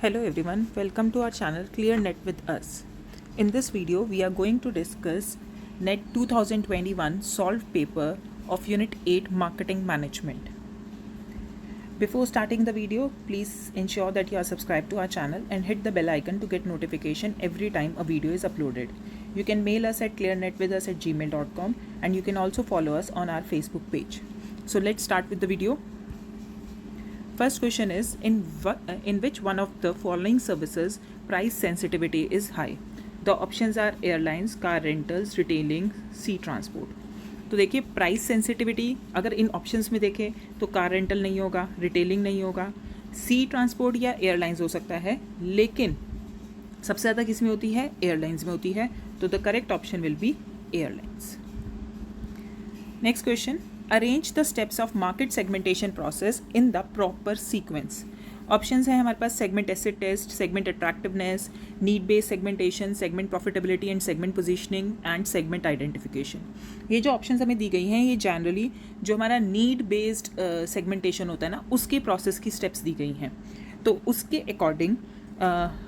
Hello everyone, welcome to our channel Clear Net with us. In this video, we are going to discuss NET 2021 solved paper of Unit 8 Marketing Management. Before starting the video, please ensure that you are subscribed to our channel and hit the bell icon to get notification every time a video is uploaded. You can mail us at clearnetwithus@gmail.com and you can also follow us on our Facebook page. So let's start with the video. First question is, in which one of the following services price sensitivity is high? The options are airlines, car rentals, retailing, sea transport. तो देखिए price sensitivity अगर इन options में देखें तो car rental नहीं होगा, retailing नहीं होगा, सी ट्रांसपोर्ट या एयरलाइंस हो सकता है, लेकिन सबसे ज़्यादा किस में होती है? एयरलाइंस में होती है. तो the correct option will be airlines. Next question, arrange the steps of market segmentation process in the proper sequence. Options हैं हमारे पास segment acid test, segment attractiveness, need based segmentation, segment profitability and segment positioning and segment identification. ये जो options हमें दी गई हैं ये generally जो हमारा नीड बेस्ड सेगमेंटेशन होता है ना उसके प्रोसेस की स्टेप्स दी गई हैं. तो उसके अकॉर्डिंग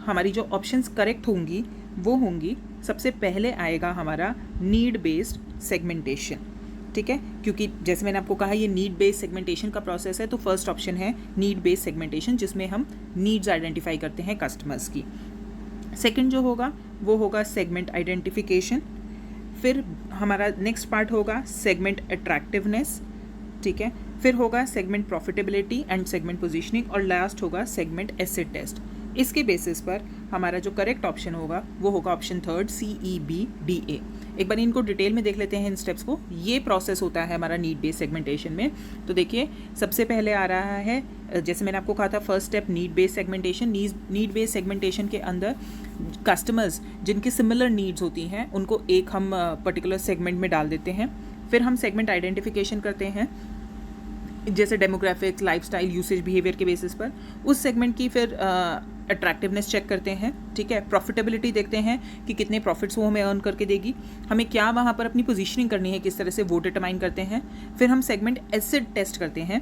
हमारी जो ऑप्शंस करेक्ट होंगी वो होंगी, सबसे पहले आएगा हमारा नीड बेस्ड सेगमेंटेशन. ठीक है, क्योंकि जैसे मैंने आपको कहा ये नीड बेस्ड सेगमेंटेशन का प्रोसेस है, तो फर्स्ट ऑप्शन है नीड बेस्ड सेगमेंटेशन जिसमें हम नीड्स आइडेंटिफाई करते हैं कस्टमर्स की. सेकंड जो होगा वो होगा सेगमेंट आइडेंटिफिकेशन. फिर हमारा नेक्स्ट पार्ट होगा सेगमेंट अट्रैक्टिवनेस. ठीक है, फिर होगा segment profitability and segment positioning और लास्ट होगा सेगमेंट एसिड टेस्ट. इसके बेसिस पर हमारा जो करेक्ट ऑप्शन होगा वो होगा ऑप्शन थर्ड CEBDA. एक बार इनको डिटेल में देख लेते हैं इन स्टेप्स को. ये प्रोसेस होता है हमारा नीड बेस्ड सेगमेंटेशन में. तो देखिए सबसे पहले आ रहा है, जैसे मैंने आपको कहा था first step need based segmentation. Need based segmentation के अंदर कस्टमर्स जिनकी सिमिलर नीड्स होती हैं उनको एक हम पर्टिकुलर सेगमेंट में डाल देते हैं. फिर हम सेगमेंट आइडेंटिफिकेशन करते हैं जैसे डेमोग्राफिक्स, लाइफस्टाइल, यूसेज, बिहेवियर के बेसिस पर उस सेगमेंट की फिर अट्रैक्टिवनेस चेक करते हैं. ठीक है, प्रॉफिटेबिलिटी देखते हैं कि कितने प्रॉफिट्स वो हमें अर्न करके देगी, हमें क्या वहाँ पर अपनी पोजीशनिंग करनी है, किस तरह से वो डिटरमाइन करते हैं. फिर हम सेगमेंट एसिड टेस्ट करते हैं.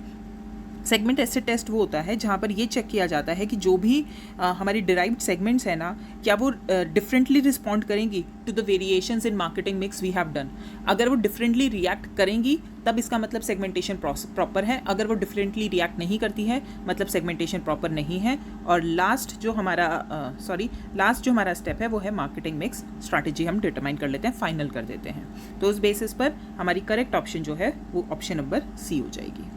सेगमेंट एसिड टेस्ट वो होता है जहाँ पर ये चेक किया जाता है कि जो भी हमारी डिराइव्ड सेगमेंट्स है ना क्या वो डिफरेंटली रिस्पॉन्ड करेंगी to the variations in marketing mix we have done. अगर वो डिफरेंटली रिएक्ट करेंगी तब इसका मतलब सेगमेंटेशन प्रॉपर है. अगर वो डिफरेंटली रिएक्ट नहीं करती है मतलब सेगमेंटेशन प्रॉपर नहीं है. और लास्ट जो हमारा स्टेप है वो है मार्केटिंग मिक्स स्ट्रैटेजी. हम डिटरमाइन कर लेते हैं, फाइनल कर देते हैं. तो उस बेसिस पर हमारी करेक्ट ऑप्शन जो है वो ऑप्शन नंबर सी हो जाएगी.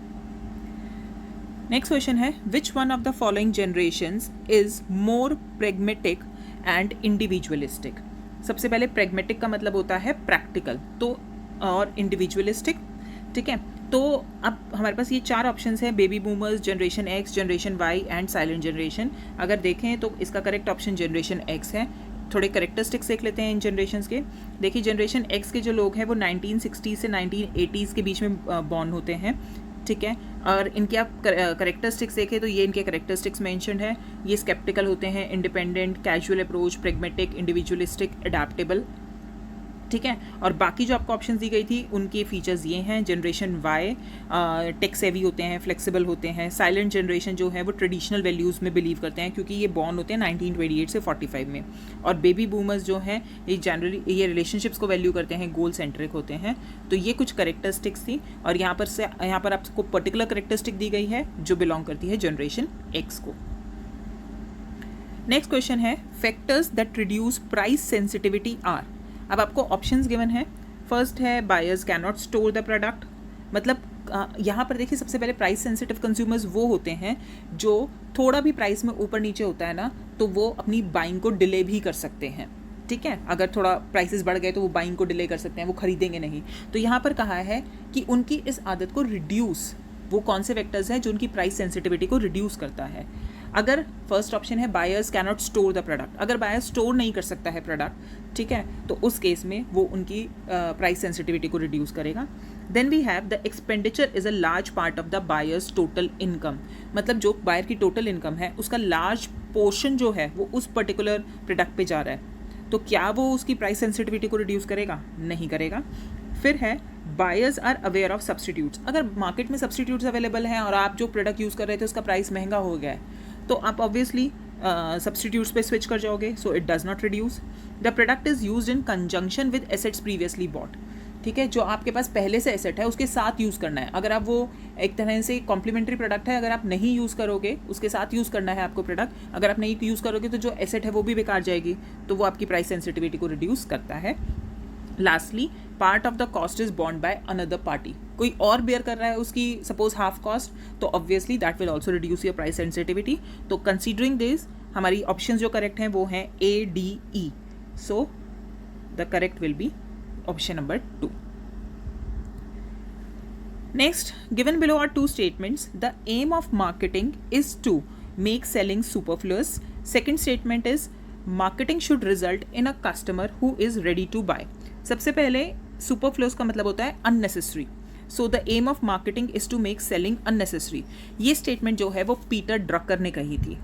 नेक्स्ट क्वेश्चन है, which one of the following generations is more pragmatic and individualistic. सबसे पहले प्रेगमेटिक का मतलब होता है प्रैक्टिकल, तो और इंडिविजुअलिस्टिक. ठीक है, तो अब हमारे पास ये चार ऑप्शंस हैं, baby boomers, generation X, generation Y and silent generation. अगर देखें तो इसका करेक्ट ऑप्शन जनरेशन एक्स है. थोड़े करेक्टरिस्टिक्स देख लेते हैं इन जनरेशन्स के. देखिए जनरेशन एक्स के जो लोग हैं वो 1960 से 1980s के बीच में बॉर्न होते हैं. ठीक है, और इनके आप करेक्टरिस्टिक्स देखें तो ये इनके करेक्टरिस्टिक्स मेंशन्ड है. ये स्केप्टिकल होते हैं, independent, casual approach, pragmatic, individualistic, adaptable. ठीक है, और बाकी जो आपको ऑप्शंस दी गई थी उनके फीचर्स ये हैं. जनरेशन वाई टेक सेवी होते हैं, फ्लेक्सिबल होते हैं. साइलेंट जनरेशन जो है वो ट्रेडिशनल वैल्यूज़ में बिलीव करते हैं क्योंकि ये बॉर्न होते हैं 1928 से 45 में. और बेबी बूमर्स जो हैं ये जनरली ये रिलेशनशिप्स को वैल्यू करते हैं, गोल सेंट्रिक होते हैं. तो ये कुछ करेक्टरिस्टिक्स थी और यहाँ पर आपको पर्टिकुलर करेक्टरिस्टिक दी गई है जो बिलोंग करती है जनरेशन एक्स को. नेक्स्ट क्वेश्चन है, factors that reduce price sensitivity are. अब आपको ऑप्शंस गिवन है. फर्स्ट है buyers can not store the product. मतलब यहाँ पर देखिए सबसे पहले प्राइस सेंसिटिव कंज्यूमर्स वो होते हैं जो थोड़ा भी प्राइस में ऊपर नीचे होता है ना तो वो अपनी बाइंग को डिले भी कर सकते हैं. ठीक है, अगर थोड़ा प्राइसेस बढ़ गए तो वो बाइंग को डिले कर सकते हैं, वो खरीदेंगे नहीं. तो यहाँ पर कहा है कि उनकी इस आदत को रिड्यूस, वो कौन से फैक्टर्स हैं जो उनकी प्राइस सेंसिटिविटी को रिड्यूस करता है. अगर फर्स्ट ऑप्शन है buyers can not store the product, अगर बायर स्टोर नहीं कर सकता है प्रोडक्ट, ठीक है, तो उस केस में वो उनकी प्राइस सेंसिटिविटी को रिड्यूस करेगा. Then we have the expenditure is a large part of the buyers total income. मतलब जो बायर की टोटल इनकम है उसका लार्ज पोर्शन जो है वो उस पर्टिकुलर प्रोडक्ट पे जा रहा है. तो क्या वो उसकी प्राइस सेंसिटिविटी को रिड्यूस करेगा? नहीं करेगा. फिर है buyers are aware of substitutes. अगर मार्केट में सब्सटीट्यूट्स अवेलेबल हैं और आप जो प्रोडक्ट यूज़ कर रहे थे उसका प्राइस महंगा हो गया है तो आप ऑब्वियसली सब्सटीट्यूट्स पे स्विच कर जाओगे, so it does not reduce. The product is used in conjunction with assets previously bought. ठीक है, जो आपके पास पहले से एसेट है उसके साथ यूज़ करना है। अगर आप वो एक तरह से कॉम्प्लीमेंट्री प्रोडक्ट है, अगर आप नहीं यूज़ करोगे उसके साथ यूज़ करना है आपको प्रोडक्ट, अगर आप नहीं यूज़ करोगे तो जो एसेट है वो भी बेकार जाएगी, तो वो आपकी प्राइस सेंसिटिविटी को रिड्यूस करता है। Lastly, part of the cost is bond by another party. कोई और बेयर कर रहा है उसकी सपोज हाफ कॉस्ट, तो obviously that will also reduce your price sensitivity. तो कंसिडरिंग दिस हमारी ऑप्शन जो करेक्ट हैं वो हैं A, D, E। So the correct will be option number 2। Next, given below are two statements. The aim of marketing is to make selling superfluous. Second statement is marketing should result in a customer who is ready to buy. सबसे पहले superfluous का मतलब होता है unnecessary. So the aim of marketing is to make selling unnecessary. ये statement जो है वो पीटर ड्रकर ने कही थी।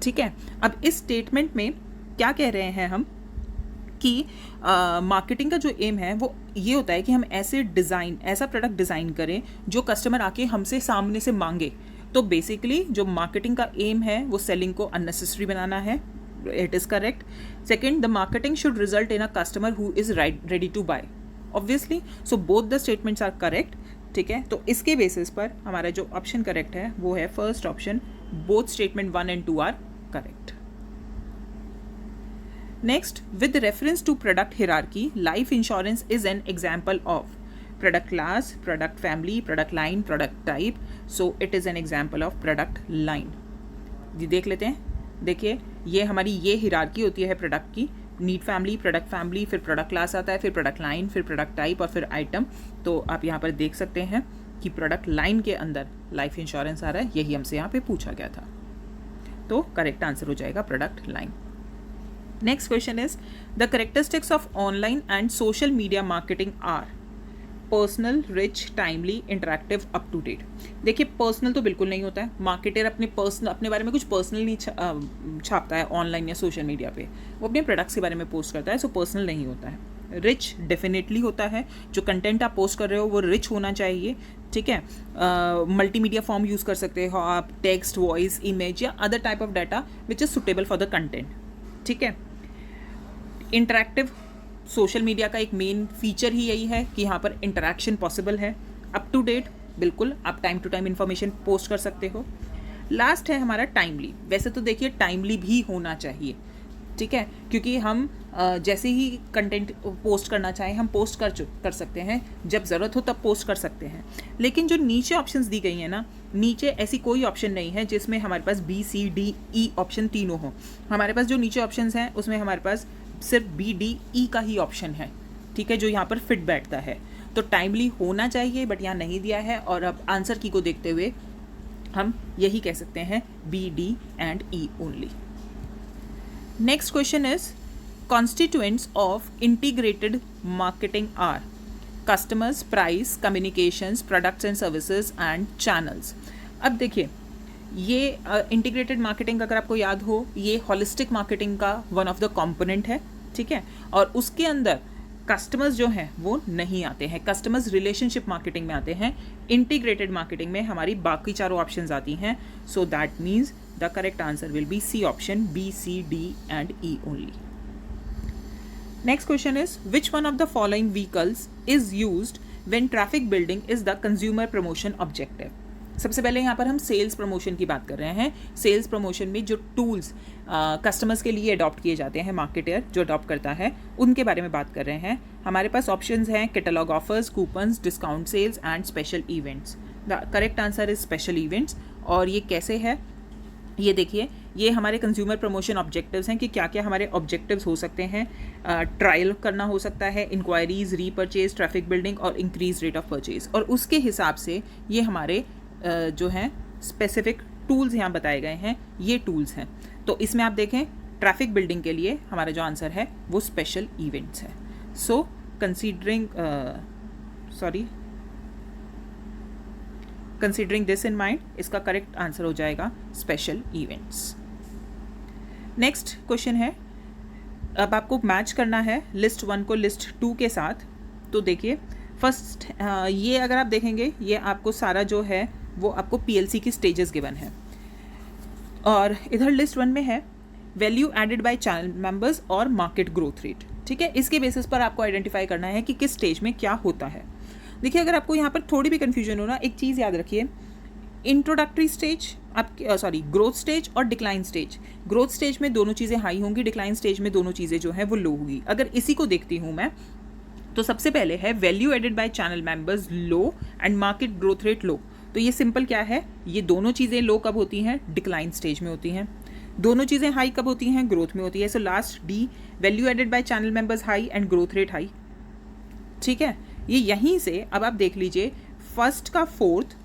ठीक है, अब इस statement में क्या कह रहे हैं हम कि मार्केटिंग का जो एम है वो ये होता है कि हम ऐसा प्रोडक्ट डिज़ाइन करें जो कस्टमर आके हमसे सामने से मांगे। तो बेसिकली जो मार्केटिंग का एम है वो सेलिंग को अननेसेसरी बनाना है। It is correct. Second, the marketing should result in a customer who is ready to buy. Obviously, so both the statements are correct. ठीक है, तो इसके बेसिस पर हमारा जो ऑप्शन करेक्ट है वो है first option, both statement 1 and 2 are correct. Next, with reference to product hierarchy, life insurance is an example of product class, product family, product line, product type. So it is an example of product line. जी देख लेते हैं। देखिए, ये हमारी ये hierarchy होती है product की, नीड फैमिली, प्रोडक्ट फैमिली, फिर प्रोडक्ट क्लास आता है, फिर प्रोडक्ट लाइन, फिर प्रोडक्ट टाइप और फिर आइटम। तो आप यहाँ पर देख सकते हैं कि प्रोडक्ट लाइन के अंदर लाइफ इंश्योरेंस आ रहा है। यही हमसे यहाँ पे पूछा गया था, तो करेक्ट आंसर हो जाएगा product line. Next question is, the characteristics of online and social media marketing are personal, rich, timely, interactive, up to date. देखिए, पर्सनल तो बिल्कुल नहीं होता है। मार्केटर अपने बारे में कुछ पर्सनल नहीं छापता है ऑनलाइन या सोशल मीडिया पे, वो अपने प्रोडक्ट्स के बारे में पोस्ट करता है, सो पर्सनल नहीं होता है। रिच डेफिनेटली होता है, जो कंटेंट आप पोस्ट कर रहे हो वो रिच होना चाहिए। ठीक है, मल्टीमीडिया फॉर्म यूज़ कर सकते हो आप, टेक्स्ट, वॉइस, इमेज या other type of data which is suitable for the content. ठीक है, इंटरैक्टिव, सोशल मीडिया का एक मेन फीचर ही यही है कि यहाँ पर इंटरैक्शन पॉसिबल है। अप टू डेट, बिल्कुल आप time to time information post कर सकते हो। लास्ट है हमारा टाइमली। वैसे तो देखिए टाइमली भी होना चाहिए, ठीक है, क्योंकि हम जैसे ही कंटेंट पोस्ट करना चाहें हम पोस्ट कर सकते हैं, जब ज़रूरत हो तब पोस्ट कर सकते हैं। लेकिन जो नीचे ऑप्शंस दी गई हैं ना, नीचे ऐसी कोई ऑप्शन नहीं है जिसमें हमारे पास B, C, D, E option तीनों हो। हमारे पास जो नीचे ऑप्शंस हैं उसमें हमारे पास सिर्फ B, D, E का ही ऑप्शन है, ठीक है, जो यहाँ पर फिट बैठता है। तो टाइमली होना चाहिए बट यहाँ नहीं दिया है, और अब आंसर की को देखते हुए हम यही कह सकते हैं B, D and E only. Next question is, constituents of integrated marketing are customers, price, communications, products and services and channels। अब देखिए, ये इंटीग्रेटेड मार्केटिंग अगर आपको याद हो, ये होलिस्टिक मार्केटिंग का वन ऑफ द कंपोनेंट है, ठीक है, और उसके अंदर कस्टमर्स जो हैं वो नहीं आते हैं, कस्टमर्स रिलेशनशिप मार्केटिंग में आते हैं। इंटीग्रेटेड मार्केटिंग में हमारी बाकी चारों ऑप्शंस आती हैं, so that means the correct answer will be C option, B, C, D and E only। Next question is, which one of the following vehicles is used when traffic building is the consumer promotion objective? सबसे पहले यहाँ पर हम sales promotion की बात कर रहे हैं। सेल्स प्रमोशन में जो टूल्स कस्टमर्स के लिए अडॉप्ट किए जाते हैं, मार्केटर जो अडॉप्ट करता है उनके बारे में बात कर रहे हैं। हमारे पास ऑप्शंस हैं catalogue offers, coupons, discount sales and special events. The correct answer is special events. और ये कैसे है, ये देखिए, ये हमारे कंज्यूमर प्रमोशन ऑब्जेक्टिव्स हैं कि क्या क्या हमारे ऑब्जेक्टिव्स हो सकते हैं। ट्रायल करना हो सकता है, इंक्वायरीज, रीपरचेज, ट्रैफिक बिल्डिंग और इंक्रीज रेट ऑफ परचेज, और उसके हिसाब से ये हमारे जो हैं स्पेसिफिक टूल्स यहाँ बताए गए हैं, ये टूल्स हैं। तो इसमें आप देखें, ट्रैफिक बिल्डिंग के लिए हमारा जो आंसर है वो स्पेशल इवेंट्स है। सो कंसीडरिंग दिस इन माइंड, इसका करेक्ट आंसर हो जाएगा स्पेशल इवेंट्स। नेक्स्ट क्वेश्चन है, अब आपको मैच करना है लिस्ट 1 को लिस्ट 2 के साथ। तो देखिए, फर्स्ट ये अगर आप देखेंगे, ये आपको सारा जो है वो आपको PLC की स्टेजेस गिवन है, और इधर लिस्ट 1 में है value added by channel members और मार्केट ग्रोथ रेट। ठीक है, इसके बेसिस पर आपको आइडेंटिफाई करना है कि किस स्टेज में क्या होता है। देखिए, अगर आपको यहाँ पर थोड़ी भी कन्फ्यूजन हो ना, एक चीज़ याद रखिए, इंट्रोडक्टरी स्टेज आपकी ग्रोथ स्टेज और डिक्लाइन स्टेज। ग्रोथ स्टेज में दोनों चीज़ें हाई होंगी, डिक्लाइन स्टेज में दोनों चीज़ें जो है वो लो होगी। अगर इसी को देखती हूँ मैं, तो सबसे पहले है value added by channel members low and market growth rate low. तो ये सिंपल क्या है, ये दोनों चीज़ें लो कब होती हैं, डिक्लाइन स्टेज में होती हैं। दोनों चीज़ें हाई कब होती हैं, ग्रोथ में होती है। So last D, value added by channel members high and growth rate high. ठीक है, ये यहीं से अब आप देख लीजिए, फर्स्ट का फोर्थ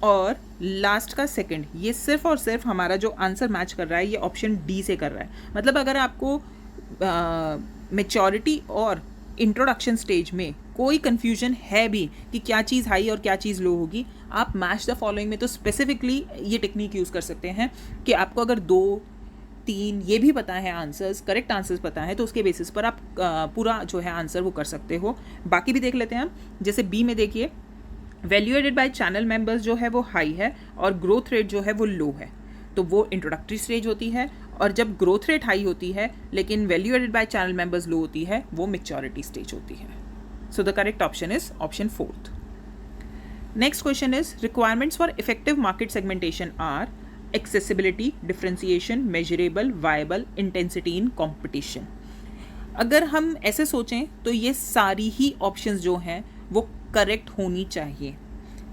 और लास्ट का सेकंड, ये सिर्फ और सिर्फ हमारा जो आंसर मैच कर रहा है ये ऑप्शन डी से कर रहा है। मतलब अगर आपको मैच्योरिटी और इंट्रोडक्शन स्टेज में कोई कंफ्यूजन है भी कि क्या चीज़ हाई और क्या चीज़ लो होगी, आप मैच द फॉलोइंग में तो स्पेसिफिकली ये टेक्निक यूज़ कर सकते हैं कि आपको अगर 2, 3 ये भी पता है आंसर्स, करेक्ट आंसर्स पता है, तो उसके बेसिस पर आप पूरा जो है आंसर वो कर सकते हो। बाकी भी देख लेते हैं हम। जैसे बी में देखिए, value added by channel members जो है वो हाई है और ग्रोथ रेट जो है वो लो है, तो वो इंट्रोडक्टरी स्टेज होती है। और जब ग्रोथ रेट हाई होती है लेकिन value added by channel members low होती है, वो मैच्योरिटी स्टेज होती है। So the correct option is option 4th। Next question is requirements for effective market segmentation are accessibility, differentiation, measurable, viable, intensity in competition. अगर हम ऐसे सोचें तो ये सारी ही ऑप्शंस जो हैं वो करेक्ट होनी चाहिए,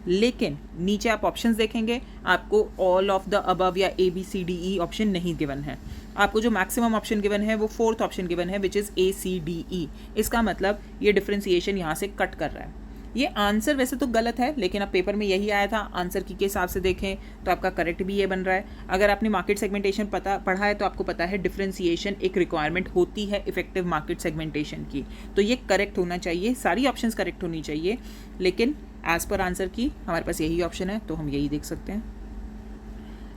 लेकिन नीचे आप ऑप्शंस देखेंगे, आपको ऑल ऑफ द अबव या ABCDE ऑप्शन नहीं गिवन है। आपको जो मैक्सिमम ऑप्शन गिवन है वो 4th ऑप्शन गिवन है, विच इज़ ACDE। इसका मतलब ये डिफरेंशिएशन यहाँ से कट कर रहा है। ये आंसर वैसे तो गलत है, लेकिन अब पेपर में यही आया था, आंसर की के हिसाब से देखें तो आपका करेक्ट भी ये बन रहा है। अगर आपने मार्केट सेगमेंटेशन पढ़ा है तो आपको पता है डिफरेंशिएशन एक रिक्वायरमेंट होती है इफेक्टिव मार्केट सेगमेंटेशन की, तो ये करेक्ट होना चाहिए, सारी ऑप्शंस करेक्ट होनी चाहिए, लेकिन एज पर आंसर की हमारे पास यही ऑप्शन है तो हम यही देख सकते हैं।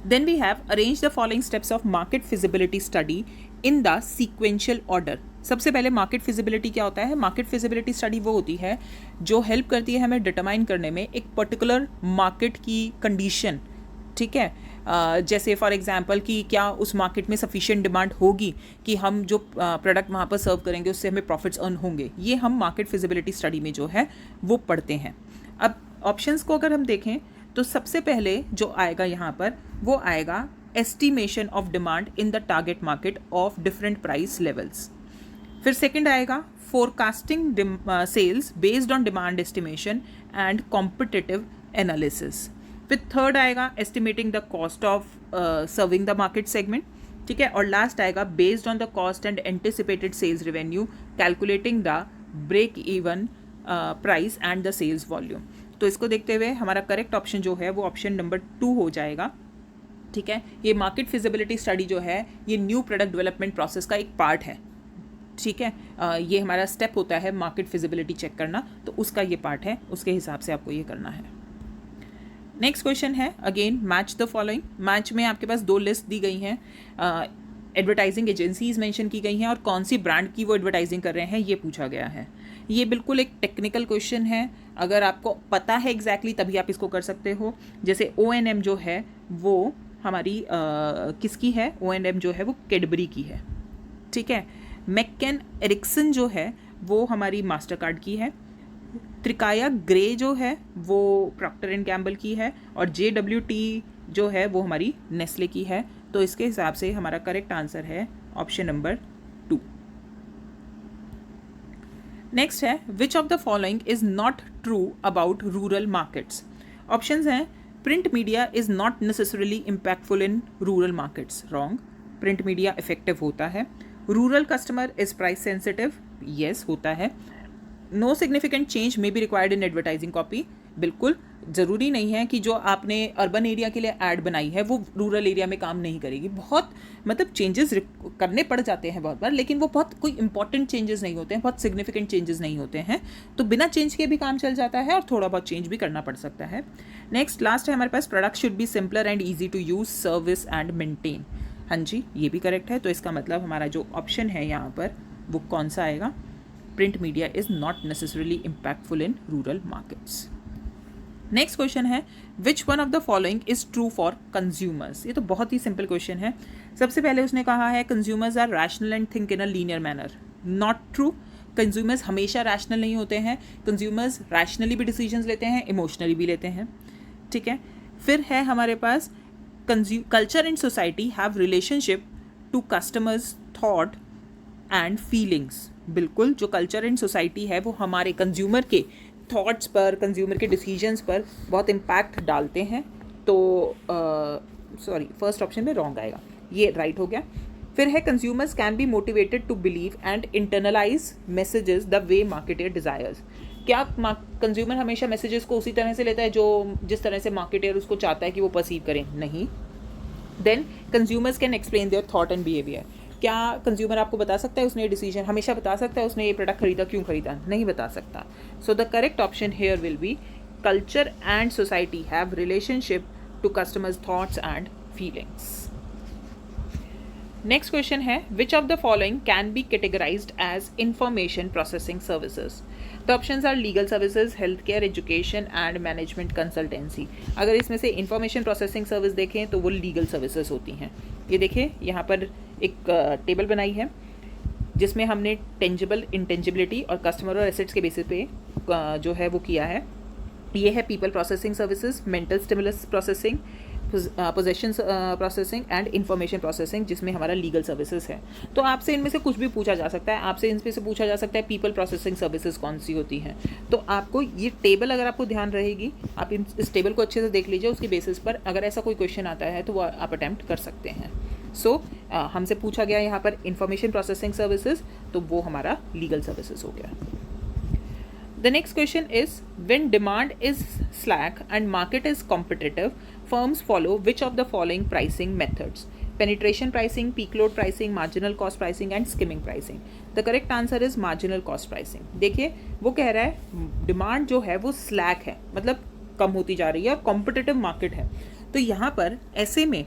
Then we have arrange the following steps of market feasibility study in the sequential order. सबसे पहले मार्केट फिजिबिलिटी क्या होता है? मार्केट फिजिबिलिटी स्टडी वो होती है जो हेल्प करती है हमें डिटरमाइन करने में एक पर्टिकुलर मार्केट की कंडीशन। ठीक है, जैसे फॉर एग्जांपल कि क्या उस मार्केट में सफिशिएंट डिमांड होगी कि हम जो प्रोडक्ट वहाँ पर सर्व करेंगे उससे हमें प्रॉफिट्स अर्न होंगे। ये हम मार्केट फिजिबिलिटी स्टडी में जो है वो पढ़ते हैं। अब ऑप्शंस को अगर हम देखें तो सबसे पहले जो आएगा यहाँ पर वो आएगा estimation of demand in the target market of different price levels. फिर सेकंड आएगा forecasting sales based on demand estimation and competitive analysis. फिर थर्ड आएगा estimating the cost of serving the market segment. ठीक है, और लास्ट आएगा based on the cost and anticipated sales revenue calculating the break even price and the sales volume. तो इसको देखते हुए हमारा करेक्ट ऑप्शन जो है वो ऑप्शन नंबर 2 हो जाएगा। ठीक है, ये मार्केट फिजिबिलिटी स्टडी जो है ये न्यू प्रोडक्ट डेवलपमेंट प्रोसेस का एक पार्ट है। ठीक है, ये हमारा स्टेप होता है मार्केट फिजिबिलिटी चेक करना, तो उसका ये पार्ट है, उसके हिसाब से आपको ये करना है। नेक्स्ट क्वेश्चन है again match the following. Match में आपके पास 2 लिस्ट दी गई हैं, एडवर्टाइजिंग एजेंसीज मेंशन की गई हैं और कौन सी ब्रांड की वो एडवर्टाइजिंग कर रहे हैं ये पूछा गया है। ये बिल्कुल एक टेक्निकल क्वेश्चन है, अगर आपको पता है एग्जैक्टली तभी आप इसको कर सकते हो। जैसे O&M जो है वो हमारी किसकी है? O&M जो है वो कैडबरी की है। ठीक है, मैककेन एरिक्सन जो है वो हमारी मास्टर कार्ड की है। त्रिकाया ग्रे जो है वो प्रॉक्टर एंड गैम्बल की है और JWT जो है वो हमारी नेस्ले की है। तो इसके हिसाब से हमारा करेक्ट आंसर है ऑप्शन नंबर 2। नेक्स्ट है which of the following is not true about rural markets. Options हैं print media is not necessarily impactful in rural markets, wrong. Print media effective होता है। Rural customer is price sensitive, yes होता है। No significant change may be required in advertising copy, बिल्कुल ज़रूरी नहीं है कि जो आपने अर्बन एरिया के लिए ऐड बनाई है वो रूरल एरिया में काम नहीं करेगी। बहुत मतलब चेंजेस करने पड़ जाते हैं बहुत बार, लेकिन वो बहुत कोई इंपॉर्टेंट चेंजेस नहीं होते हैं, बहुत सिग्निफिकेंट चेंजेस नहीं होते हैं, तो बिना चेंज के भी काम चल जाता है और थोड़ा बहुत चेंज भी करना पड़ सकता है। नेक्स्ट लास्ट है हमारे पास product should be simpler and easy to use, service and maintain. हाँ जी, ये भी करेक्ट है। तो इसका मतलब हमारा जो ऑप्शन है यहाँ पर वो कौन सा आएगा? Print media is not necessarily impactful in rural markets. Next question है which one of the following is true for consumers. ये तो बहुत ही सिंपल क्वेश्चन है। सबसे पहले उसने कहा है consumers are rational and think in a linear manner. Not true. Consumers हमेशा रैशनल नहीं होते हैं। कंज्यूमर्स रैशनली भी डिसीजंस लेते हैं, इमोशनली भी लेते हैं। ठीक है, फिर है हमारे पास culture and society have relationship to customers thought and feelings. बिल्कुल, जो कल्चर एंड सोसाइटी है वो हमारे कंज्यूमर के थॉट्स पर, कंज्यूमर के डिसीजंस पर बहुत इम्पैक्ट डालते हैं। तो सॉरी, फर्स्ट ऑप्शन में रॉन्ग आएगा, ये राइट हो गया। फिर है consumers can be motivated to believe and internalise messages the way marketer desires. क्या कंज्यूमर हमेशा मैसेजेस को उसी तरह से लेता है जो जिस तरह से मार्केटर उसको चाहता है कि वो परसीव करें? नहीं। Then consumers can explain their thought and behaviour. क्या कंज्यूमर आपको बता सकता है उसने ये डिसीजन, हमेशा बता सकता है उसने ये प्रोडक्ट खरीदा, क्यों खरीदा? नहीं बता सकता। So the correct option here will be culture and society have relationship to customers thoughts and feelings. Next question है which of the following can be categorised as information processing services. The options are legal services, health care, education and management consultancy. अगर इसमें से information processing service देखें तो वो legal services होती हैं। ये देखिए यहाँ पर एक टेबल बनाई है जिसमें हमने टेंजिबल, इंटेंजिबिलिटी और कस्टमर और एसेट्स के बेसिस पे जो है वो किया है। ये है people processing services, mental stimulus processing, possession processing and information processing, जिसमें हमारा लीगल सर्विसेज है। तो आपसे इनमें से कुछ भी पूछा जा सकता है। आपसे इनमें से पूछा जा सकता है पीपल प्रोसेसिंग सर्विसेज कौन सी होती हैं। तो आपको ये टेबल, अगर आपको ध्यान रहेगी, आप इस टेबल को अच्छे से देख लीजिए। उसकी बेसिस पर अगर ऐसा कोई क्वेश्चन आता है तो वो आप अटैम्प्ट कर सकते हैं। सो हमसे पूछा गया यहाँ पर इंफॉर्मेशन प्रोसेसिंग सर्विसेज, तो वो हमारा लीगल सर्विसेज हो गया। The next question is when demand is slack and market is competitive, firms follow which of the following pricing methods? Penetration pricing, peak load pricing, marginal cost pricing and skimming pricing. The correct answer is marginal cost pricing. देखिए वो कह रहा है demand जो है वो slack है, मतलब कम होती जा रही है और कॉम्पिटिटिव मार्केट है। तो यहाँ पर ऐसे में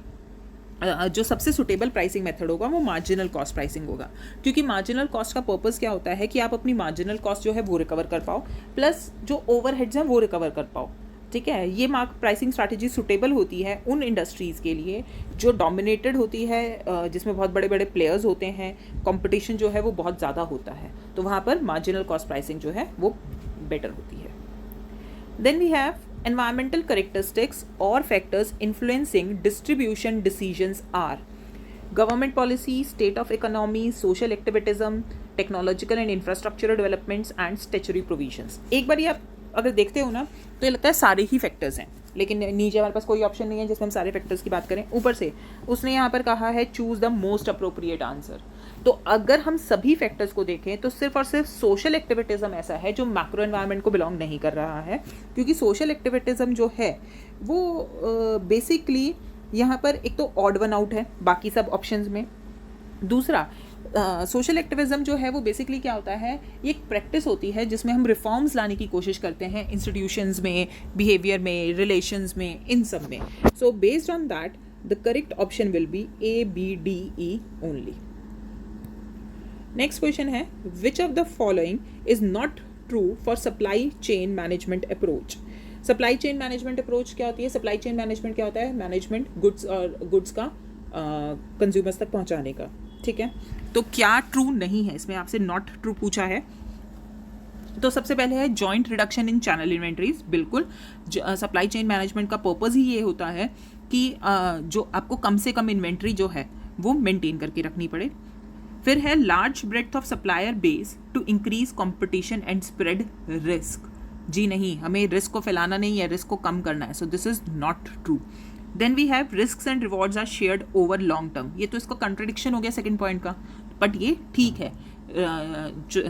जो सबसे सुटेबल प्राइसिंग मेथड होगा वो मार्जिनल कॉस्ट प्राइसिंग होगा, क्योंकि मार्जिनल कॉस्ट का पर्पस क्या होता है कि आप अपनी मार्जिनल कॉस्ट जो है वो रिकवर कर पाओ, प्लस जो ओवरहेड्स हैं वो रिकवर कर पाओ। ठीक है, ये प्राइसिंग स्ट्रैटेजी सुटेबल होती है उन इंडस्ट्रीज़ के लिए जो डोमिनेटेड होती है, जिसमें बहुत बड़े बड़े प्लेयर्स होते हैं, कंपटीशन जो है वो बहुत ज़्यादा होता है, तो वहाँ पर मार्जिनल कॉस्ट प्राइसिंग जो है वो बेटर होती है। Then we have environmental characteristics or factors influencing distribution decisions are government policy, state of economy, social activism, technological and infrastructural developments and statutory provisions। एक बार ये आप अगर देखते हो ना तो ये लगता है सारे ही फैक्टर्स हैं, लेकिन नीचे हमारे पास कोई ऑप्शन नहीं है जिसमें हम सारे फैक्टर्स की बात करें। ऊपर से उसने यहाँ पर कहा है choose the most appropriate answer. तो अगर हम सभी फैक्टर्स को देखें तो सिर्फ और सिर्फ सोशल एक्टिविटिज्म ऐसा है जो मैक्रो एनवायरनमेंट को बिलोंग नहीं कर रहा है, क्योंकि सोशल एक्टिविटिज्म जो है वो बेसिकली यहाँ पर एक तो ऑड वन आउट है बाकी सब ऑप्शंस में। दूसरा, सोशल एक्टिविज्म जो है वो बेसिकली क्या होता है, ये एक प्रैक्टिस होती है जिसमें हम रिफॉर्म्स लाने की कोशिश करते हैं इंस्टीट्यूशंस में, बिहेवियर में, रिलेशंस में, इन सब में। So based on that the correct option will be A, B, D, E only. Next question है which of the following is not true for supply chain management approach. Supply chain management approach क्या होती है? Supply chain management क्या होता है? Management goods और goods का consumers तक पहुंचाने का। ठीक है, तो क्या ट्रू नहीं है, इसमें आपसे नॉट ट्रू पूछा है। तो सबसे पहले है joint reduction in channel inventories. बिल्कुल, सप्लाई चेन मैनेजमेंट का पर्पस ही ये होता है कि जो आपको कम से कम इन्वेंट्री जो है वो मेंटेन करके रखनी पड़े। फिर है large breadth of supplier base to increase competition and spread risk. जी नहीं, हमें रिस्क को फैलाना नहीं है, रिस्क को कम करना है। So this is not true. Then we have risk and rewards are shared over long term. ये तो इसका कंट्रडिक्शन हो गया सेकंड पॉइंट का, बट ये ठीक है।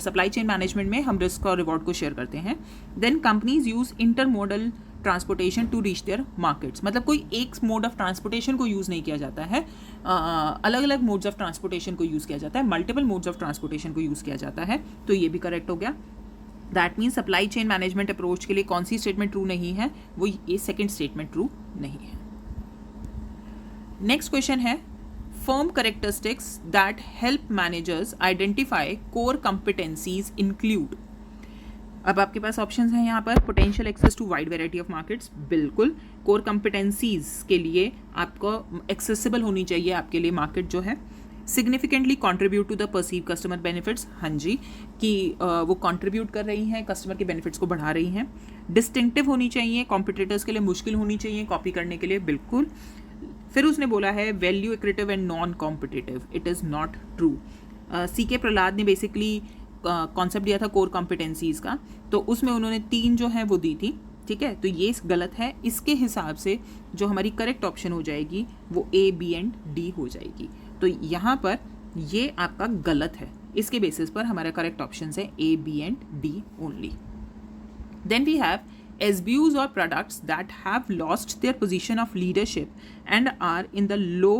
सप्लाई चेन मैनेजमेंट में हम रिस्क और रिवॉर्ड को शेयर करते हैं। Then companies use intermodal transportation to reach their markets. मतलब कोई एक मोड ऑफ ट्रांसपोर्टेशन को यूज़ नहीं किया जाता है, अलग अलग मोड्स ऑफ ट्रांसपोर्टेशन को यूज़ किया जाता है, मल्टीपल मोड्स ऑफ ट्रांसपोर्टेशन को यूज़ किया जाता है। तो ये भी करेक्ट हो गया। That means supply chain management approach के लिए कौन सी स्टेटमेंट ट्रू नहीं है? वो ये सेकेंड स्टेटमेंट ट्रू नहीं है। नेक्स्ट क्वेश्चन है firm characteristics that help managers identify core competencies include अब आपके पास ऑप्शंस हैं यहाँ पर, potential access to wide variety of markets, बिल्कुल। कोर कंपिटेंसीज के लिए आपको एक्सेसिबल होनी चाहिए आपके लिए मार्केट जो है। Significantly contribute to the perceived customer benefits, हाँ जी, कि वो कंट्रीब्यूट कर रही हैं, कस्टमर के बेनिफिट्स को बढ़ा रही हैं। डिस्टिंक्टिव होनी चाहिए, कॉम्पिटिटर्स के लिए मुश्किल होनी चाहिए कॉपी करने के लिए, बिल्कुल। फिर उसने बोला है value accretive and non competitive, it is not true. CK Prahalad ने बेसिकली कॉन्सेप्ट दिया था कोर कॉम्पिटेंसीज का, तो उसमें उन्होंने 3 जो है वो दी थी, ठीक है, तो ये गलत है। इसके हिसाब से जो हमारी करेक्ट ऑप्शन हो जाएगी वो A, B एंड D हो जाएगी। तो यहाँ पर ये आपका गलत है, इसके बेसिस पर हमारा करेक्ट ऑप्शन है A, B and D only. Then we have SBUs or products that have lost their position of leadership and are in the low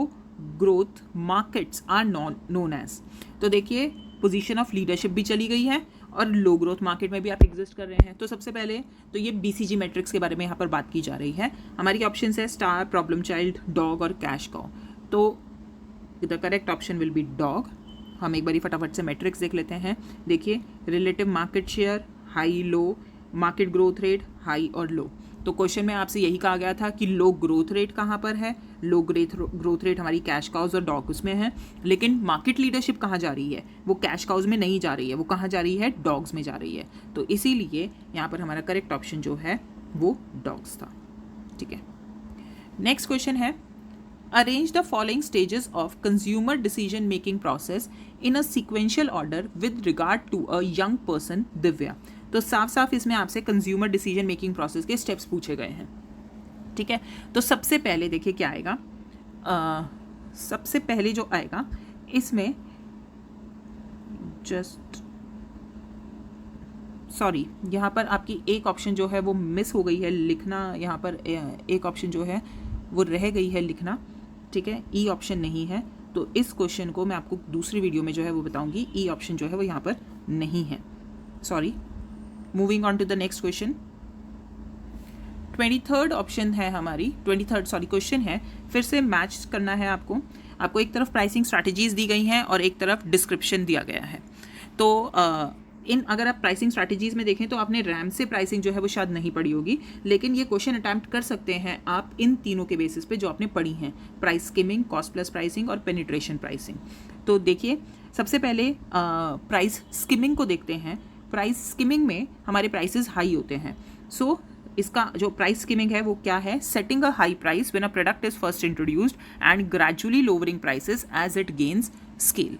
growth markets are known as। तो देखिए position of leadership भी चली गई है और लो growth market में भी आप एग्जिस्ट कर रहे हैं। तो सबसे पहले तो ये BCG मैट्रिक्स के बारे में यहाँ पर बात की जा रही है। हमारी ऑप्शन है स्टार, प्रॉब्लम चाइल्ड, डॉग और कैश काउ। तो the correct option will B dog. हम एक बारी फटाफट से मैट्रिक्स देख लेते हैं। देखिए relative market share, high low, market growth rate, high और लो। तो क्वेश्चन में आपसे यही कहा गया था कि लो ग्रोथ रेट कहाँ पर है, लो ग्रोथ रेट हमारी कैश काउज और डॉग्स में है, लेकिन मार्केट लीडरशिप कहाँ जा रही है, वो कैश काउज में नहीं जा रही है, वो कहाँ जा रही है, डॉग्स में जा रही है। तो इसीलिए यहाँ पर हमारा करेक्ट ऑप्शन जो है वो डॉग्स था, ठीक है। नेक्स्ट क्वेश्चन है arrange the following stages of consumer decision making process in a sequential order with regard to a young person Divya. तो साफ साफ इसमें आपसे कंज्यूमर डिसीजन मेकिंग प्रोसेस के स्टेप्स पूछे गए हैं, ठीक है। तो सबसे पहले देखिए क्या आएगा, सबसे पहले जो आएगा इसमें जस्ट सॉरी, यहाँ पर आपकी एक ऑप्शन जो है वो मिस हो गई है लिखना, यहाँ पर एक ऑप्शन जो है वो रह गई है लिखना, ठीक है, E ऑप्शन नहीं है। तो इस क्वेश्चन को मैं आपको दूसरी वीडियो में जो है वो बताऊंगी, E ऑप्शन जो है वो यहाँ पर नहीं है, sorry. Moving on to the next question, 23rd option है हमारी, 23rd सॉरी क्वेश्चन है, फिर से मैच करना है आपको एक तरफ प्राइसिंग स्ट्रैटेजीज दी गई हैं और एक तरफ डिस्क्रिप्शन दिया गया है। तो अगर आप प्राइसिंग स्ट्रैटेजीज में देखें तो आपने रैम से प्राइसिंग जो है वो शायद नहीं पढ़ी होगी, लेकिन ये क्वेश्चन अटैम्प्ट कर सकते हैं आप इन तीनों के बेसिस पे जो आपने पढ़ी हैं, price skimming, cost plus pricing और पेनिट्रेशन प्राइसिंग। तो देखिए सबसे पहले प्राइस स्किमिंग को देखते हैं। प्राइस स्किमिंग में हमारे प्राइसेस हाई होते हैं। सो इसका जो प्राइस स्किमिंग है वो क्या है, setting a high price when a product is first introduced and gradually lowering prices as it gains scale,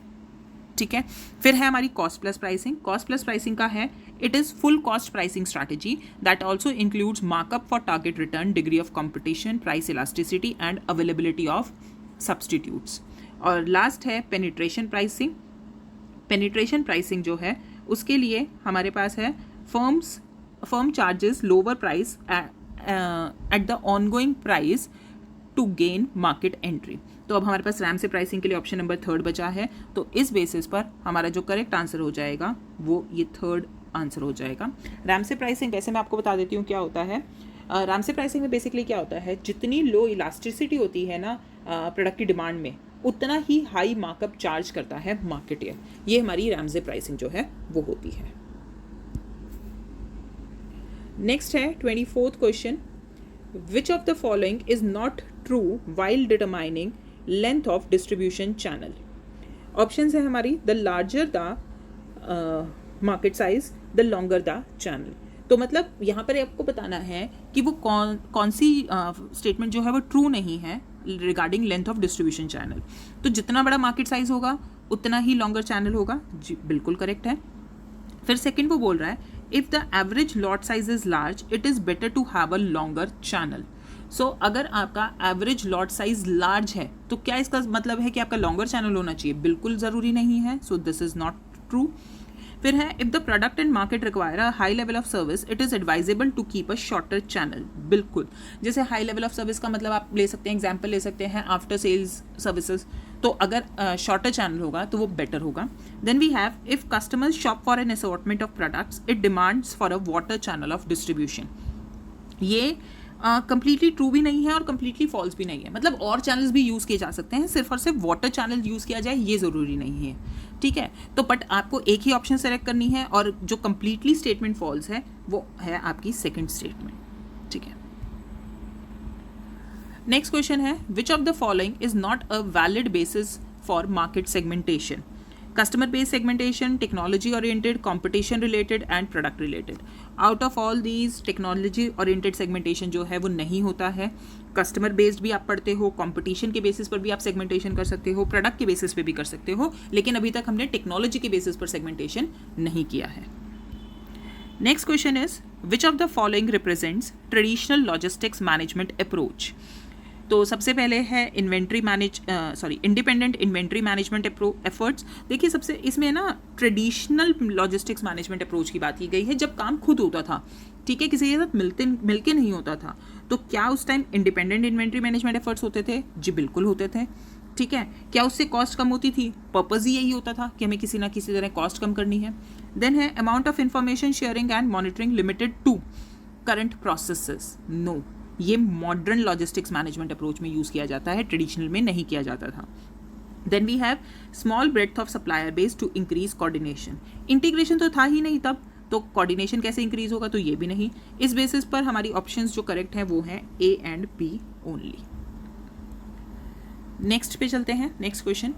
ठीक है। फिर है हमारी cost plus pricing. Cost plus pricing का है it is full cost pricing strategy that also includes markup for target return, degree of competition, price elasticity and availability of substitutes. और last है penetration pricing. Penetration pricing जो है उसके लिए हमारे पास है firm charges lower price at the ongoing price to gain market entry. तो अब हमारे पास रैम से प्राइसिंग के लिए ऑप्शन नंबर 3 बचा है। तो इस बेसिस पर हमारा जो करेक्ट आंसर हो जाएगा वो ये 3rd आंसर हो जाएगा। रैम से प्राइसिंग वैसे मैं आपको बता देती हूँ क्या होता है। रैम से प्राइसिंग में बेसिकली क्या होता है, जितनी लो इलास्टिसिटी होती है ना प्रोडक्ट की डिमांड में, उतना ही हाई मार्कअप चार्ज करता है मार्केटियर। ये हमारी रैम से प्राइसिंग जो है वो होती है। नेक्स्ट है 24th question, which of the following is not true while determining length of distribution channel. Options है हमारी the larger the market size, the longer the channel. तो मतलब यहाँ पर आपको बताना है कि वो कौन सी स्टेटमेंट जो है वो ट्रू नहीं है regarding length of distribution channel. तो जितना बड़ा मार्केट साइज होगा उतना ही लॉन्गर चैनल होगा, जी बिल्कुल करेक्ट है। फिर सेकंड वो बोल रहा है if the average lot size is large it is better to have a longer channel. So अगर आपका एवरेज लॉट साइज लार्ज है तो क्या इसका मतलब है कि आपका लॉन्गर चैनल होना चाहिए? बिल्कुल ज़रूरी नहीं है। So this is not true. फिर है if the product and market require a high level of service it is advisable to keep a shorter channel. बिल्कुल, जैसे हाई लेवल ऑफ सर्विस का मतलब आप ले सकते हैं, एग्जाम्पल ले सकते हैं आफ्टर सेल्स सर्विसेज। तो अगर शॉर्टर चैनल होगा तो वो बेटर होगा। Then we have if customers shop for an assortment of products it demands for a water channel of distribution. ये कंप्लीटली ट्रू भी नहीं है और कंप्लीटली फॉल्स भी नहीं है, मतलब और चैनल्स भी यूज़ किए जा सकते हैं, सिर्फ और सिर्फ वाटर चैनल यूज़ किया जाए ये ज़रूरी नहीं है, ठीक है। तो बट आपको एक ही ऑप्शन सेलेक्ट करनी है और जो कंप्लीटली स्टेटमेंट फॉल्स है वो है आपकी सेकंड स्टेटमेंट, ठीक है। नेक्स्ट क्वेश्चन है, which of the following is not a valid basis for market segmentation? Customer based segmentation, technology oriented, competition related and product related. Out of all these technology oriented segmentation जो है वो नहीं होता है। Customer based भी आप पढ़ते हो, कंपटीशन के बेसिस पर भी आप सेगमेंटेशन कर सकते हो, प्रोडक्ट के बेसिस पे भी कर सकते हो, लेकिन अभी तक हमने टेक्नोलॉजी के बेसिस पर सेगमेंटेशन नहीं किया है। Next question is, which of the following represents traditional logistics management approach? तो सबसे पहले है इंडिपेंडेंट इन्वेंट्री मैनेजमेंट एफर्ट्स। देखिए सबसे इसमें ना ट्रेडिशनल लॉजिस्टिक्स मैनेजमेंट अप्रोच की बात की गई है, जब काम खुद होता था, ठीक है, किसी के साथ मिलके नहीं होता था। तो क्या उस time independent inventory management efforts होते थे? जी बिल्कुल होते थे, ठीक है। क्या उससे कॉस्ट कम होती थी? पर्पज ही यही होता था कि हमें किसी ना किसी तरह कॉस्ट कम करनी है। देन है amount of information sharing and monitoring limited to current processes? No, ये मॉडर्न लॉजिस्टिक्स मैनेजमेंट अप्रोच में यूज़ किया जाता है, ट्रेडिशनल में नहीं किया जाता था। Then we have small breadth of supplier base to increase coordination. Integration तो था ही नहीं तब, तो कोऑर्डिनेशन कैसे इंक्रीज होगा? तो ये भी नहीं। इस बेसिस पर हमारी ऑप्शंस जो करेक्ट हैं वो हैं A and B only. Next पे चलते हैं। Next question,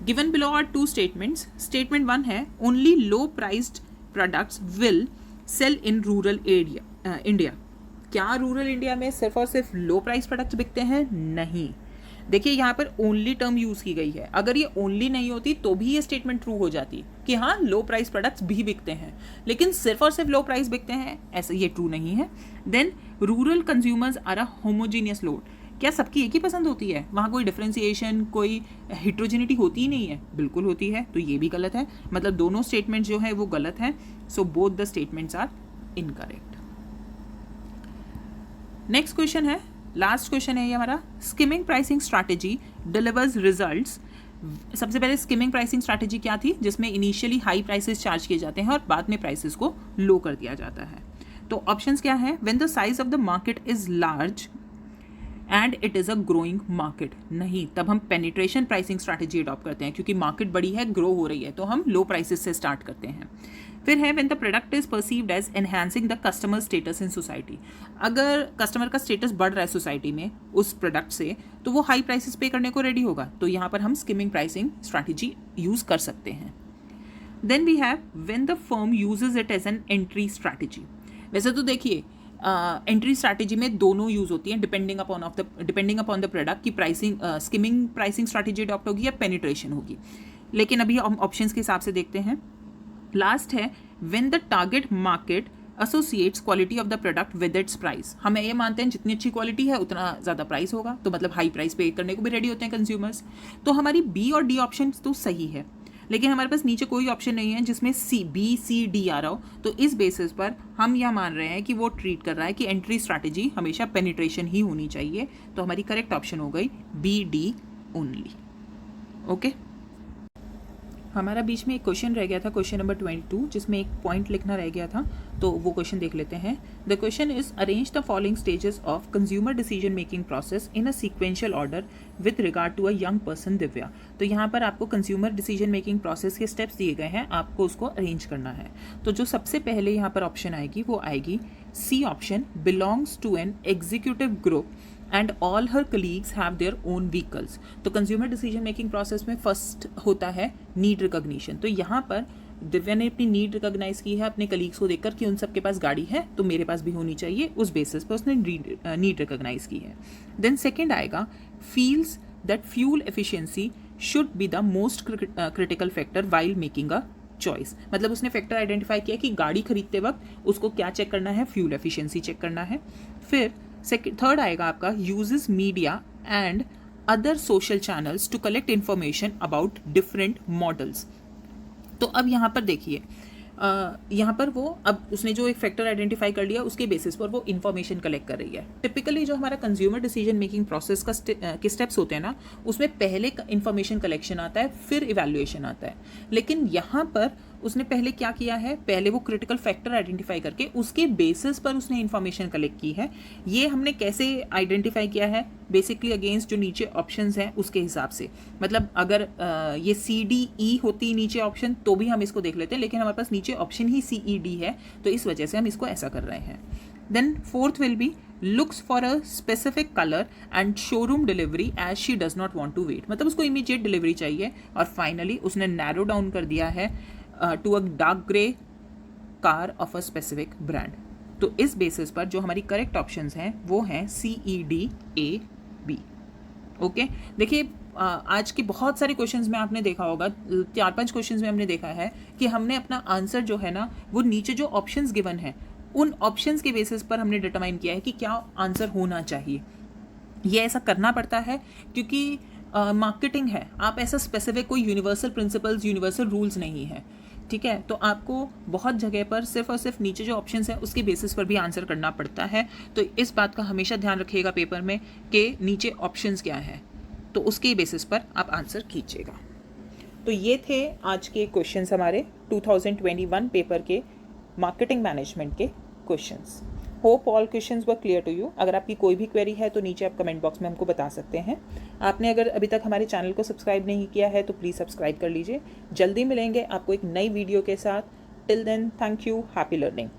given below are two statements. Statement 1 है, only low priced products will sell in rural area India. क्या रूरल इंडिया में सिर्फ और सिर्फ लो प्राइस प्रोडक्ट्स बिकते हैं? नहीं। देखिए यहाँ पर ओनली टर्म यूज़ की गई है, अगर ये ओनली नहीं होती तो भी ये स्टेटमेंट ट्रू हो जाती कि हाँ लो प्राइस प्रोडक्ट्स भी बिकते हैं, लेकिन सिर्फ और सिर्फ लो प्राइस बिकते हैं ऐसा ये ट्रू नहीं है। Then rural consumers are a homogeneous load. क्या सबकी एक ही पसंद होती है? वहाँ कोई डिफ्रेंसिएशन, कोई हिट्रोजिनिटी होती ही नहीं है? बिल्कुल होती है, तो ये भी गलत है, मतलब दोनों स्टेटमेंट जो है वो गलत है। So both the statements are incorrect. Next question है, लास्ट क्वेश्चन है ये हमारा, skimming pricing strategy delivers results. सबसे पहले स्किमिंग प्राइसिंग स्ट्रैटेजी क्या थी? जिसमें इनिशियली हाई प्राइसेस चार्ज किए जाते हैं और बाद में प्राइसेस को लो कर दिया जाता है। तो ऑप्शंस क्या है? When the size of the market is large and it is a growing market. नहीं, तब हम पेनिट्रेशन प्राइसिंग स्ट्रैटेजी अडॉप्ट करते हैं, क्योंकि मार्केट बड़ी है, ग्रो हो रही है, तो हम लो प्राइसेस से स्टार्ट करते हैं। फिर है when the product is perceived as enhancing the customer status in society. अगर कस्टमर का स्टेटस बढ़ रहा है सोसाइटी में उस प्रोडक्ट से, तो वो हाई प्राइसेस पे करने को रेडी होगा, तो यहाँ पर हम स्किमिंग प्राइसिंग स्ट्रैटेजी यूज़ कर सकते हैं। Then we have when the firm uses it as an entry strategy. वैसे तो देखिए एंट्री स्ट्रैटेजी में दोनों यूज़ होती हैं, डिपेंडिंग अपॉन द प्रोडक्ट की pricing skimming pricing strategy adopt होगी या पेनिट्रेशन होगी, लेकिन अभी हम ऑप्शंस के हिसाब से देखते हैं। लास्ट है when the target market associates quality of the product with its price. हम ये मानते हैं जितनी अच्छी क्वालिटी है उतना ज़्यादा प्राइस होगा, तो मतलब हाई प्राइस पे करने को भी रेडी होते हैं कंज्यूमर्स। तो हमारी बी और डी ऑप्शन तो सही है, लेकिन हमारे पास नीचे कोई ऑप्शन नहीं है जिसमें बी सी डी आ रहा हो, तो इस बेसिस पर हम यह मान रहे हैं कि वो ट्रीट कर रहा है कि एंट्री स्ट्रैटेजी हमेशा पेनिट्रेशन ही होनी चाहिए। तो हमारी करेक्ट ऑप्शन हो गई बी डी ओनली। ओके, हमारा बीच में एक क्वेश्चन रह गया था, क्वेश्चन नंबर 22, जिसमें एक पॉइंट लिखना रह गया था, तो वो क्वेश्चन देख लेते हैं। The question is arrange the following stages of consumer decision making process in a sequential order with regard to a young person Divya. तो यहाँ पर आपको कंज्यूमर डिसीजन मेकिंग प्रोसेस के स्टेप्स दिए गए हैं, आपको उसको अरेंज करना है। तो जो सबसे पहले यहाँ पर ऑप्शन आएगी वो आएगी C option, belongs to an executive group and all her colleagues have their own vehicles. तो कंज्यूमर डिसीजन मेकिंग प्रोसेस में फर्स्ट होता है नीड रिकॉग्निशन। तो यहाँ पर दिव्या ने अपनी नीड रिकॉग्नाइज की है अपने कलीग्स को देखकर कि उन सबके पास गाड़ी है तो मेरे पास भी होनी चाहिए, उस बेसिस पर उसने नीड रिकॉग्नाइज की है। देन सेकेंड आएगा feels that fuel efficiency should be the most critical factor while making a choice. मतलब उसने फैक्टर आइडेंटिफाई किया कि गाड़ी खरीदते वक्त उसको क्या चेक करना है, फ्यूल एफिशिएंसी चेक करना है। फिर थर्ड आएगा आपका uses media and other social channels to collect information about different models. तो अब यहाँ पर देखिए यहाँ पर वो अब उसने जो एक फैक्टर आइडेंटिफाई कर लिया उसके बेसिस पर वो इन्फॉर्मेशन कलेक्ट कर रही है। टिपिकली जो हमारा कंज्यूमर डिसीजन मेकिंग प्रोसेस के स्टेप्स होते हैं ना, उसमें पहले इन्फॉर्मेशन कलेक्शन आता है, फिर इवैल्यूएशन आता है, लेकिन यहाँ पर उसने पहले क्या किया है, पहले वो क्रिटिकल फैक्टर आइडेंटिफाई करके उसके बेसिस पर उसने इंफॉर्मेशन कलेक्ट की है। ये हमने कैसे आइडेंटिफाई किया है, बेसिकली अगेंस्ट जो नीचे ऑप्शंस हैं उसके हिसाब से। मतलब अगर ये CDE होती नीचे ऑप्शन तो भी हम इसको देख लेते हैं, लेकिन हमारे पास नीचे ऑप्शन ही CED है, तो इस वजह से हम इसको ऐसा कर रहे हैं। Then fourth will be looks for a specific color and showroom delivery as she does not want to wait, मतलब उसको इमीडिएट डिलीवरी चाहिए। और फाइनली उसने नैरो डाउन कर दिया है to a dark grey car of a specific brand. तो इस बेसिस पर जो हमारी करेक्ट ऑप्शंस हैं वो हैं CEDAB। ओके, देखिए आज के बहुत सारे क्वेश्चंस में आपने देखा होगा, 4-5 क्वेश्चंस में हमने देखा है कि हमने अपना आंसर जो है ना वो नीचे जो ऑप्शंस गिवन है उन ऑप्शंस के बेसिस पर हमने डिटरमाइन किया है कि क्या आंसर होना चाहिए। ये ऐसा करना पड़ता है क्योंकि मार्केटिंग है, आप ऐसा स्पेसिफिक कोई यूनिवर्सल प्रिंसिपल्स, यूनिवर्सल रूल्स नहीं है, ठीक है। तो आपको बहुत जगह पर सिर्फ और सिर्फ नीचे जो ऑप्शंस हैं उसके बेसिस पर भी आंसर करना पड़ता है। तो इस बात का हमेशा ध्यान रखिएगा पेपर में कि नीचे ऑप्शंस क्या हैं, तो उसके बेसिस पर आप आंसर कीजिएगा। तो ये थे आज के क्वेश्चंस हमारे 2021 पेपर के मार्केटिंग मैनेजमेंट के questions. Hope all questions were clear to you. अगर आपकी कोई भी क्वेरी है तो नीचे आप कमेंट बॉक्स में हमको बता सकते हैं। आपने अगर अभी तक हमारे चैनल को सब्सक्राइब नहीं किया है तो प्लीज़ सब्सक्राइब कर लीजिए। जल्दी मिलेंगे आपको एक नई वीडियो के साथ। Till then, thank you, happy learning.